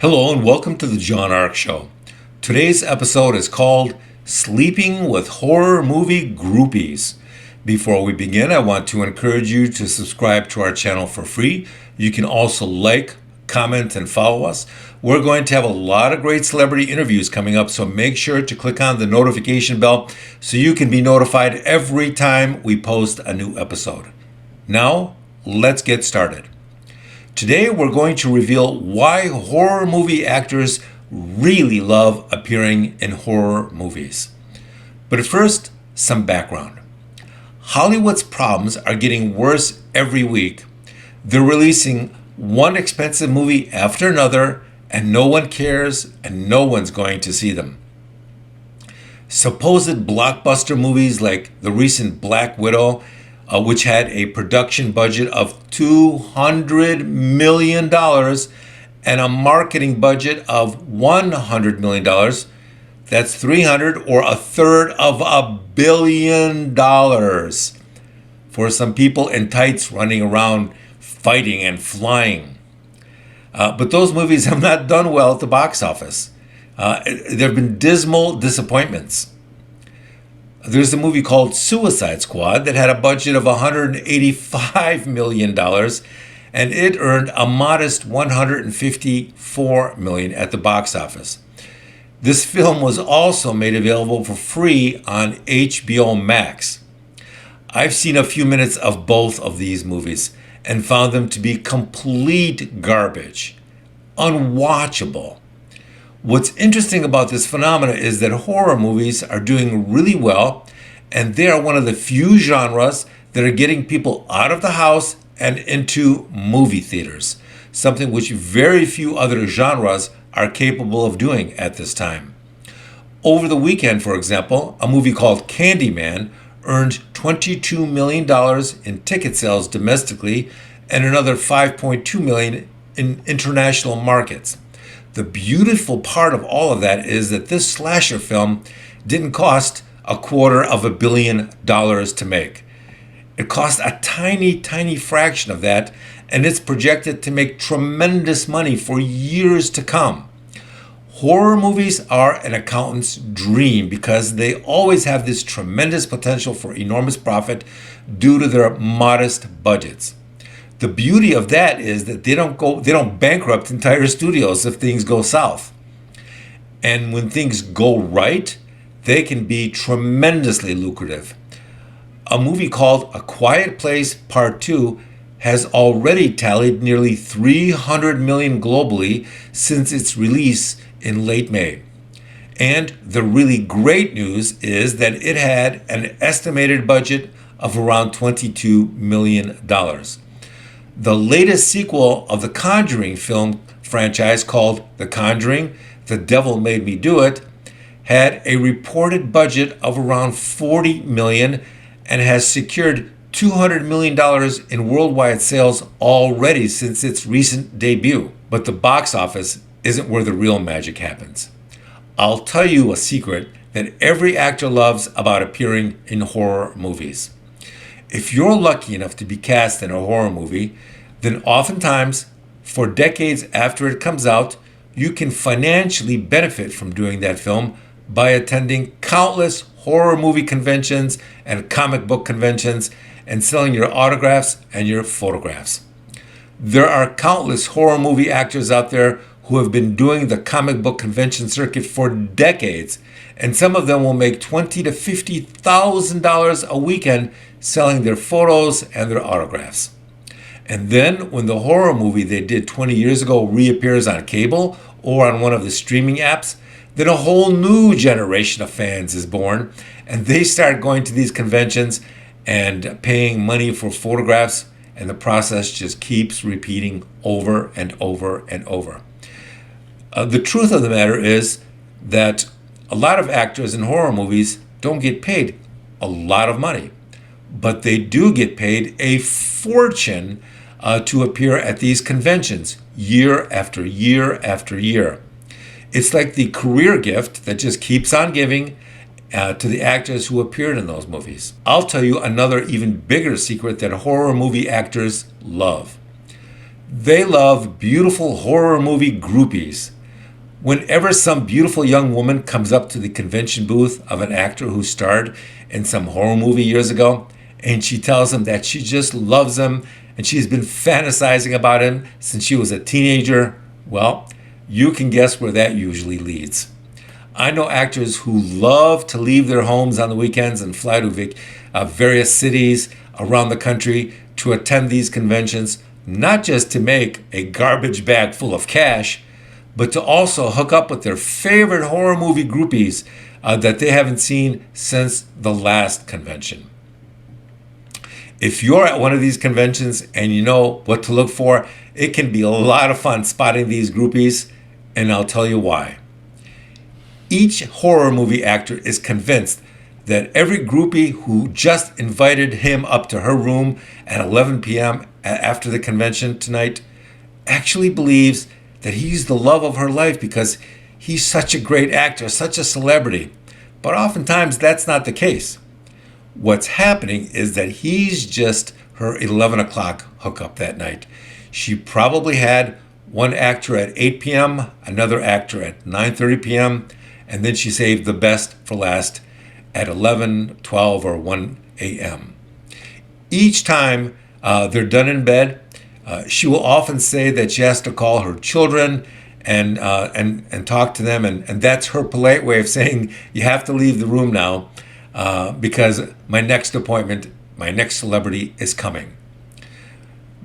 Hello and welcome to the John Ark Show. Today's episode is called Sleeping with Horror Movie Groupies. Before we begin, I want to encourage you to subscribe to our channel for free. You can also like, comment, and follow us. We're going to have a lot of great celebrity interviews coming up, so make sure to click on the notification bell so you can be notified every time we post a new episode. Now, let's get started. Today we're going to reveal why horror movie actors really love appearing in horror movies. But first, some background. Hollywood's problems are getting worse every week. They're releasing one expensive movie after another, and no one cares, and no one's going to see them. Supposed blockbuster movies like the recent Black Widow, which had a production budget of $200 million and a marketing budget of $100 million. That's 300 or a third of $1 billion for some people in tights running around fighting and flying. But those movies have not done well at the box office. There have been dismal disappointments. There's a movie called Suicide Squad that had a budget of $185 million, and it earned a modest $154 million at the box office. This film was also made available for free on HBO Max. I've seen a few minutes of both of these movies and found them to be complete garbage, unwatchable. What's interesting about this phenomena is that horror movies are doing really well, and they are one of the few genres that are getting people out of the house and into movie theaters, something which very few other genres are capable of doing at this time. Over the weekend, for example, a movie called Candyman earned $22 million in ticket sales domestically and another $5.2 million in international markets. The beautiful part of all of that is that this slasher film didn't cost $250 million to make. It cost a tiny fraction of that, and it's projected to make tremendous money for years to come. Horror movies are an accountant's dream because they always have this tremendous potential for enormous profit due to their modest budgets. The beauty of that is that they don't bankrupt entire studios if things go south. And when things go right, they can be tremendously lucrative. A movie called A Quiet Place Part 2 has already tallied nearly $300 million globally since its release in late May. And the really great news is that it had an estimated budget of around $22 million. The latest sequel of the Conjuring film franchise, called The Conjuring, The Devil Made Me Do It, had a reported budget of around $40 million and has secured $200 million in worldwide sales already since its recent debut. But the box office isn't where the real magic happens. I'll tell you a secret that every actor loves about appearing in horror movies. If you're lucky enough to be cast in a horror movie, then oftentimes, for decades after it comes out, you can financially benefit from doing that film by attending countless horror movie conventions and comic book conventions and selling your autographs and your photographs. There are countless horror movie actors out there who have been doing the comic book convention circuit for decades, and some of them will make $20,000 to $50,000 a weekend selling their photos and their autographs. And then when the horror movie they did 20 years ago reappears on cable or on one of the streaming apps, then a whole new generation of fans is born, and they start going to these conventions and paying money for photographs, and the process just keeps repeating over and over and over. The truth of the matter is that a lot of actors in horror movies don't get paid a lot of money, but they do get paid a fortune to appear at these conventions year after year after year. It's like the career gift that just keeps on giving to the actors who appeared in those movies. I'll tell you another even bigger secret that horror movie actors love. They love beautiful horror movie groupies. Whenever some beautiful young woman comes up to the convention booth of an actor who starred in some horror movie years ago, and she tells him that she just loves him and she's been fantasizing about him since she was a teenager, well, you can guess where that usually leads. I know actors who love to leave their homes on the weekends and fly to various cities around the country to attend these conventions, not just to make a garbage bag full of cash, but to also hook up with their favorite horror movie groupies that they haven't seen since the last convention. If you're at one of these conventions and you know what to look for, it can be a lot of fun spotting these groupies, and I'll tell you why. Each horror movie actor is convinced that every groupie who just invited him up to her room at 11 p.m. after the convention tonight actually believes that he's the love of her life because he's such a great actor, such a celebrity. But oftentimes that's not the case. What's happening is that he's just her 11 o'clock hookup that night. She probably had one actor at 8 p.m., another actor at 9:30 p.m., and then she saved the best for last at 11, 12, or 1 a.m. Each time they're done in bed, she will often say that she has to call her children and talk to them, and that's her polite way of saying you have to leave the room now because my next appointment, my next celebrity is coming.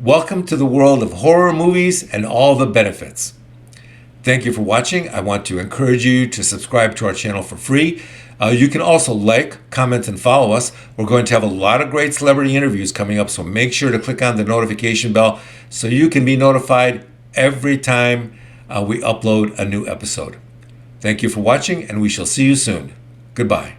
Welcome to the world of horror movies and all the benefits. Thank you for watching. I want to encourage you to subscribe to our channel for free. You can also like, comment, and follow us. We're going to have a lot of great celebrity interviews coming up, so make sure to click on the notification bell so you can be notified every time we upload a new episode. Thank you for watching, and we shall see you soon. Goodbye.